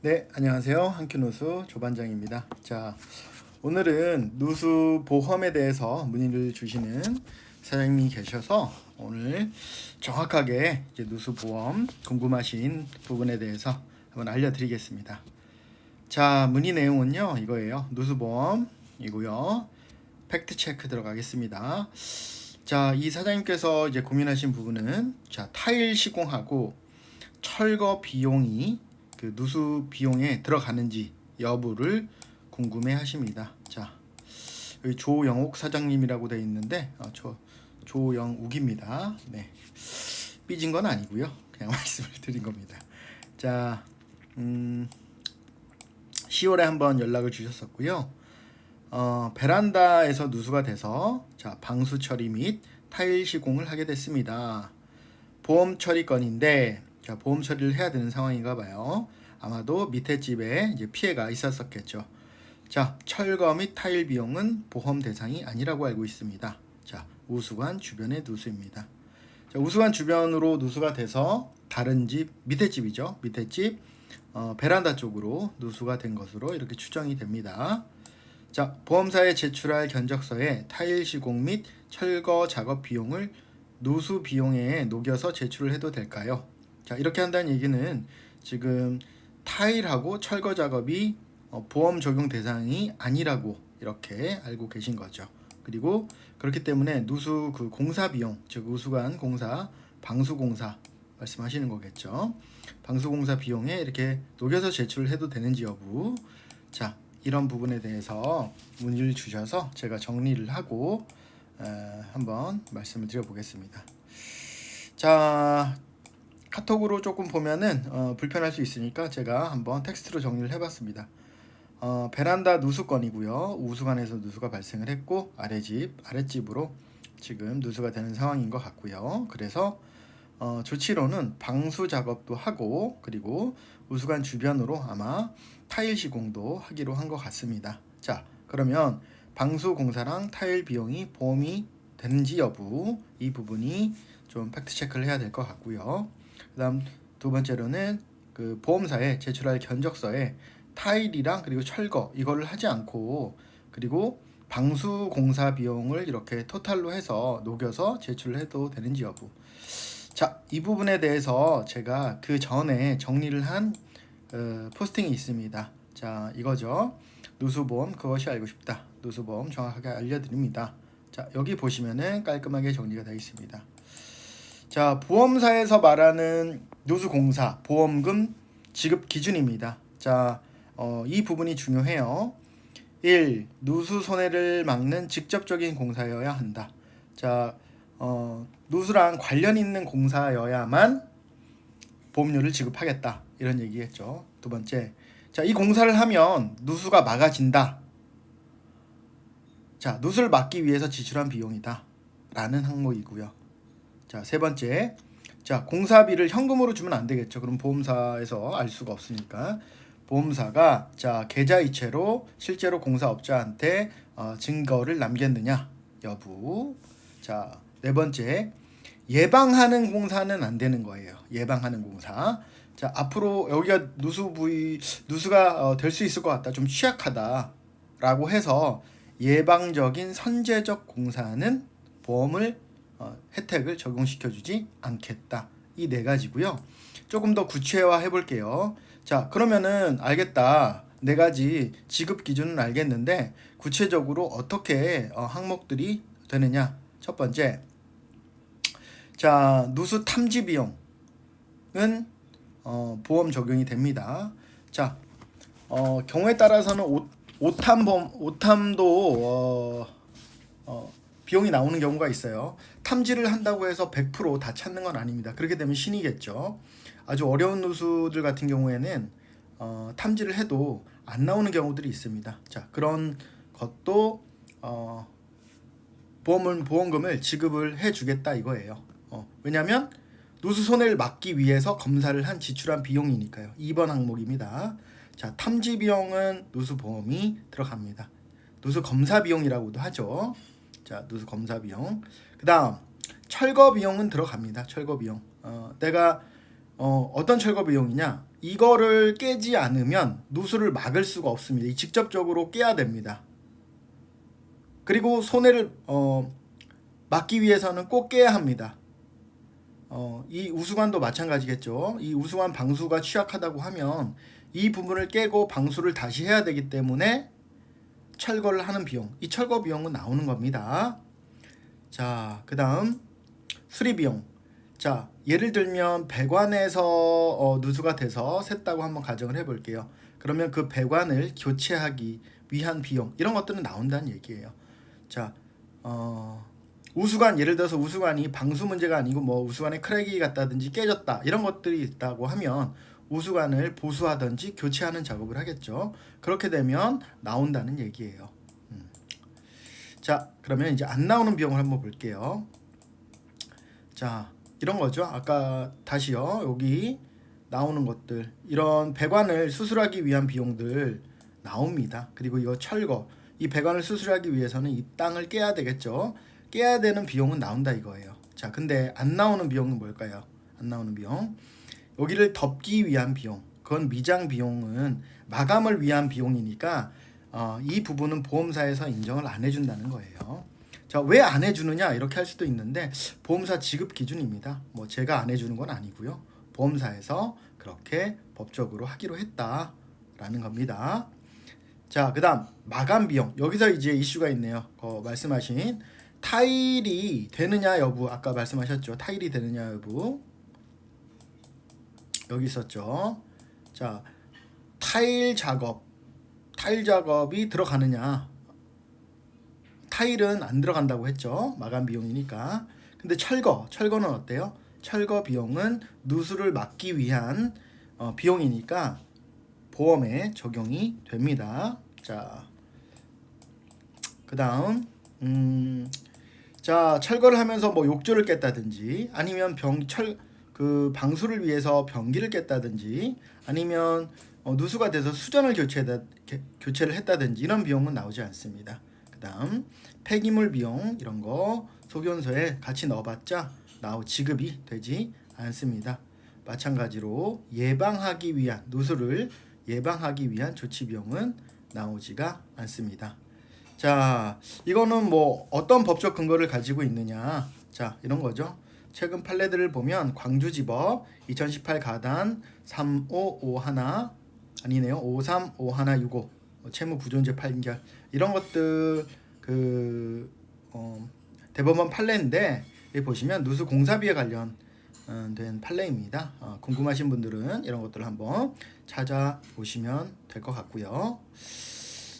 네, 안녕하세요. 한큐누수 조반장입니다. 자, 오늘은 누수 보험에 대해서 문의를 주시는 사장님이 계셔서 오늘 정확하게 이제 누수 보험 궁금하신 부분에 대해서 한번 알려드리겠습니다. 자, 문의 내용은요, 이거예요. 누수 보험이고요. 팩트 체크 들어가겠습니다. 자, 이 사장님께서 이제 고민하신 부분은 자, 타일 시공하고 철거 비용이 그 누수 비용에 들어가는지 여부를 궁금해 하십니다. 자, 여기 조영옥 사장님이라고 되어 있는데 조영욱입니다. 네, 삐진 건 아니고요. 그냥 말씀을 드린 겁니다. 자, 10월에 한번 연락을 주셨었고요. 베란다에서 누수가 돼서 자, 방수 처리 및 타일 시공을 하게 됐습니다. 보험 처리 건인데 자, 보험 처리를 해야 되는 상황인가 봐요. 아마도 밑에 집에 이제 피해가 있었겠죠. 자, 철거 및 타일 비용은 보험 대상이 아니라고 알고 있습니다. 자, 우수관 주변의 누수입니다. 자, 우수관 주변으로 누수가 돼서 다른 집, 밑에 집이죠. 밑에 집 베란다 쪽으로 누수가 된 것으로 이렇게 추정이 됩니다. 자, 보험사에 제출할 견적서에 타일 시공 및 철거 작업 비용을 누수 비용에 녹여서 제출을 해도 될까요? 자, 이렇게 한다는 얘기는 지금 타일하고 철거 작업이 보험 적용 대상이 아니라고 이렇게 알고 계신 거죠. 그리고 그렇기 때문에 누수 그 공사 비용, 즉 우수관 공사, 방수 공사 말씀하시는 거겠죠. 방수 공사 비용에 이렇게 녹여서 제출을 해도 되는지 여부. 자, 이런 부분에 대해서 문의를 주셔서 제가 정리를 하고 한번 말씀을 드려보겠습니다. 자, 카톡으로 조금 보면은 불편할 수 있으니까 제가 한번 텍스트로 정리를 해봤습니다. 베란다 누수건이고요. 우수관에서 누수가 발생을 했고 아랫집으로 지금 누수가 되는 상황인 것 같고요. 그래서 조치로는 방수 작업도 하고 그리고 우수관 주변으로 아마 타일 시공도 하기로 한 것 같습니다. 자, 그러면 방수 공사랑 타일 비용이 보험이 되는지 여부, 이 부분이 좀 팩트 체크를 해야 될 것 같고요. 그다음 두 번째로는 그 보험사에 제출할 견적서에 타일이랑 그리고 철거 이거를 하지 않고 그리고 방수 공사 비용을 이렇게 토탈로 해서 녹여서 제출을 해도 되는지 여부. 자, 이 부분에 대해서 제가 그 전에 정리를 한 포스팅이 있습니다. 자, 이거죠. 누수보험 그것이 알고 싶다. 누수보험 정확하게 알려드립니다. 자, 여기 보시면은 깔끔하게 정리가 되어 있습니다. 자, 보험사에서 말하는 누수공사 보험금 지급 기준입니다. 자, 이 부분이 중요해요. 1. 누수 손해를 막는 직접적인 공사여야 한다. 자, 누수랑 관련 있는 공사여야만 보험료를 지급하겠다. 이런 얘기겠죠. 두 번째, 자, 이 공사를 하면 누수가 막아진다. 자, 누수를 막기 위해서 지출한 비용이다. 라는 항목이고요. 자, 세 번째, 자, 공사비를 현금으로 주면 안 되겠죠. 그럼 보험사에서 알 수가 없으니까 보험사가 자, 계좌이체로 실제로 공사업자한테 증거를 남겼느냐 여부. 자, 네 번째, 예방하는 공사는 안 되는 거예요. 예방하는 공사. 자, 앞으로 여기가 누수가 될 수 있을 것 같다. 좀 취약하다라고 해서 예방적인 선제적 공사는 보험을 혜택을 적용시켜주지 않겠다. 이 네 가지고요. 조금 더 구체화해 볼게요. 자, 그러면은 알겠다. 네 가지 지급 기준은 알겠는데 구체적으로 어떻게 항목들이 되느냐. 첫 번째, 자, 누수 탐지 비용은 보험 적용이 됩니다. 자, 경우에 따라서는 오탐도 비용이 나오는 경우가 있어요. 탐지를 한다고 해서 100% 다 찾는 건 아닙니다. 그렇게 되면 신이겠죠. 아주 어려운 누수들 같은 경우에는 탐지를 해도 안 나오는 경우들이 있습니다. 자, 그런 것도 보험금을 지급을 해주겠다 이거예요. 왜냐하면 누수 손해를 막기 위해서 검사를 한 지출한 비용이니까요. 2번 항목입니다. 자, 탐지 비용은 누수 보험이 들어갑니다. 누수 검사 비용이라고도 하죠. 자, 누수 검사 비용. 그 다음 철거 비용은 들어갑니다. 철거 비용. 내가 어떤 철거 비용이냐? 이거를 깨지 않으면 누수를 막을 수가 없습니다. 직접적으로 깨야 됩니다. 그리고 손해를 막기 위해서는 꼭 깨야 합니다. 이 우수관도 마찬가지겠죠. 이 우수관 방수가 취약하다고 하면 이 부분을 깨고 방수를 다시 해야 되기 때문에 철거를 하는 비용, 이 철거 비용은 나오는 겁니다. 자, 그 다음 수리 비용. 자, 예를 들면 배관에서 누수가 돼서 샜다고 한번 가정을 해볼게요. 그러면 그 배관을 교체하기 위한 비용, 이런 것들은 나온다는 얘기예요. 자, 우수관, 예를 들어서 우수관이 방수 문제가 아니고 뭐 우수관에 크랙이 갔다든지 깨졌다, 이런 것들이 있다고 하면 우수관을 보수하든지 교체하는 작업을 하겠죠. 그렇게 되면 나온다는 얘기예요. 자, 그러면 이제 안 나오는 비용을 한번 볼게요. 자, 이런 거죠. 아까 다시요. 여기 나오는 것들, 이런 배관을 수술하기 위한 비용들 나옵니다. 그리고 이거 철거, 이 배관을 수술하기 위해서는 이 땅을 깨야 되겠죠. 깨야 되는 비용은 나온다 이거예요. 자, 근데 안 나오는 비용은 뭘까요? 안 나오는 비용, 여기를 덮기 위한 비용, 그건 미장 비용은 마감을 위한 비용이니까 이 부분은 보험사에서 인정을 안 해준다는 거예요. 자, 왜 안 해주느냐 이렇게 할 수도 있는데 보험사 지급 기준입니다. 뭐 제가 안 해주는 건 아니고요. 보험사에서 그렇게 법적으로 하기로 했다라는 겁니다. 자, 그 다음 마감 비용. 여기서 이제 이슈가 있네요. 말씀하신 타일이 되느냐 여부, 아까 말씀하셨죠. 타일이 되느냐 여부 여기 있었죠. 자, 타일 작업이 들어가느냐. 타일은 안 들어간다고 했죠. 마감 비용이니까. 근데 철거는 어때요? 철거 비용은 누수를 막기 위한 비용이니까 보험에 적용이 됩니다. 자, 그 다음 자, 철거를 하면서 뭐 욕조를 깼다든지 아니면 그 방수를 위해서 변기를 깼다든지 아니면 누수가 돼서 수전을 교체를 했다든지 이런 비용은 나오지 않습니다. 그 다음 폐기물 비용, 이런 거 소견서에 같이 넣어봤자 지급이 되지 않습니다. 마찬가지로 누수를 예방하기 위한 조치 비용은 나오지가 않습니다. 자, 이거는 뭐 어떤 법적 근거를 가지고 있느냐. 자, 이런 거죠. 최근 판례들을 보면 광주지법 2018 가단 3551 아니네요. 535165 채무 부존재 판결, 이런 것들 대법원 판례인데 여기 보시면 누수 공사비에 관련된 판례입니다. 궁금하신 분들은 이런 것들을 한번 찾아보시면 될 것 같고요.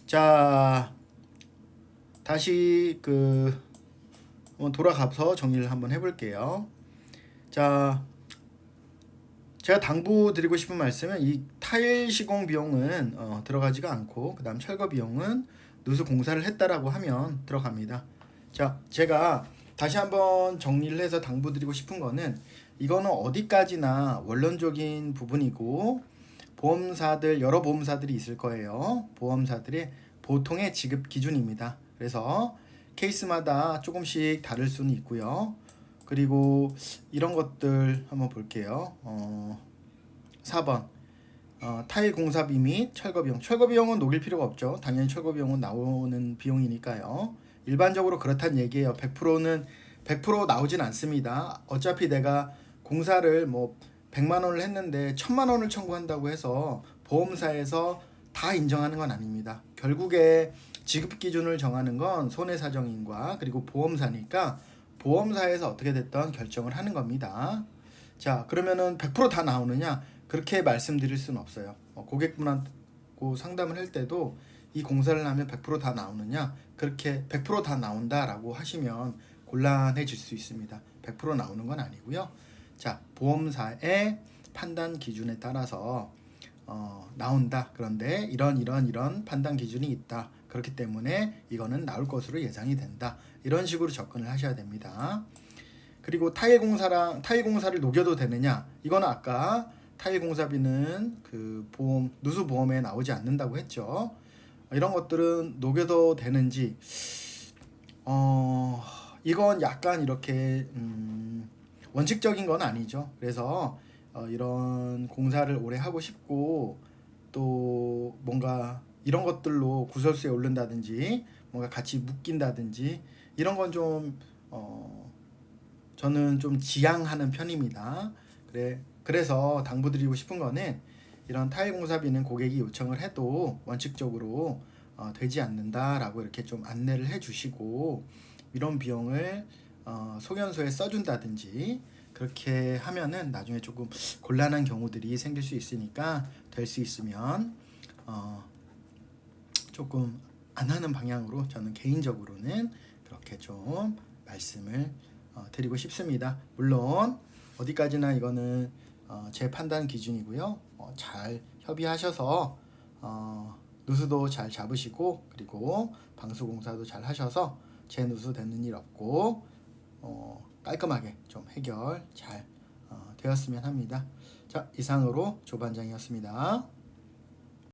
자, 다시 돌아가서 정리를 한번 해볼게요. 자, 제가 당부드리고 싶은 말씀은 이 타일 시공 비용은 들어가지가 않고, 그 다음 철거 비용은 누수 공사를 했다라고 하면 들어갑니다. 자, 제가 다시 한번 정리를 해서 당부드리고 싶은 거는, 이거는 어디까지나 원론적인 부분이고 여러 보험사들이 있을 거예요. 보험사들의 보통의 지급 기준입니다. 그래서 케이스마다 조금씩 다를 수는 있고요. 그리고 이런 것들 한번 볼게요. 4번 타일 공사비 및 철거 비용. 철거 비용은 녹일 필요가 없죠. 당연히 철거 비용은 나오는 비용이니까요. 일반적으로 그렇다는 얘기예요. 100% 나오진 않습니다. 어차피 내가 공사를 뭐 100만 원을 했는데 1000만 원을 청구한다고 해서 보험사에서 다 인정하는 건 아닙니다. 결국에 지급 기준을 정하는 건 손해사정인과 그리고 보험사니까 보험사에서 어떻게 됐던 결정을 하는 겁니다. 자, 그러면은 100% 다 나오느냐? 그렇게 말씀드릴 수는 없어요. 고객분하고 상담을 할 때도 이 공사를 하면 100% 다 나오느냐? 그렇게 100% 다 나온다라고 하시면 곤란해질 수 있습니다. 100% 나오는 건 아니고요. 자, 보험사의 판단 기준에 따라서 나온다. 그런데 이런 판단 기준이 있다. 그렇기 때문에 이거는 나올 것으로 예상이 된다. 이런 식으로 접근을 하셔야 됩니다. 그리고 타일 공사를 녹여도 되느냐? 이거는 아까 타일 공사비는 누수 보험에 나오지 않는다고 했죠. 이런 것들은 녹여도 되는지, 이건 약간 이렇게 원칙적인 건 아니죠. 그래서 이런 공사를 오래 하고 싶고 또 뭔가 이런 것들로 구설수에 오른다든지 뭔가 같이 묶인다든지 이런 건 좀 저는 좀 지양하는 편입니다. 그래서 당부드리고 싶은 거는 이런 타일 공사비는 고객이 요청을 해도 원칙적으로 되지 않는다라고 이렇게 좀 안내를 해주시고 이런 비용을 소견서에 써준다든지 그렇게 하면은 나중에 조금 곤란한 경우들이 생길 수 있으니까 될 수 있으면 조금 안 하는 방향으로 저는 개인적으로는 그렇게 좀 말씀을 드리고 싶습니다. 물론 어디까지나 이거는 제 판단 기준이고요. 잘 협의하셔서 누수도 잘 잡으시고 그리고 방수공사도 잘 하셔서 재누수 되는 일 없고 깔끔하게 좀 해결 잘 되었으면 합니다. 자, 이상으로 조반장이었습니다.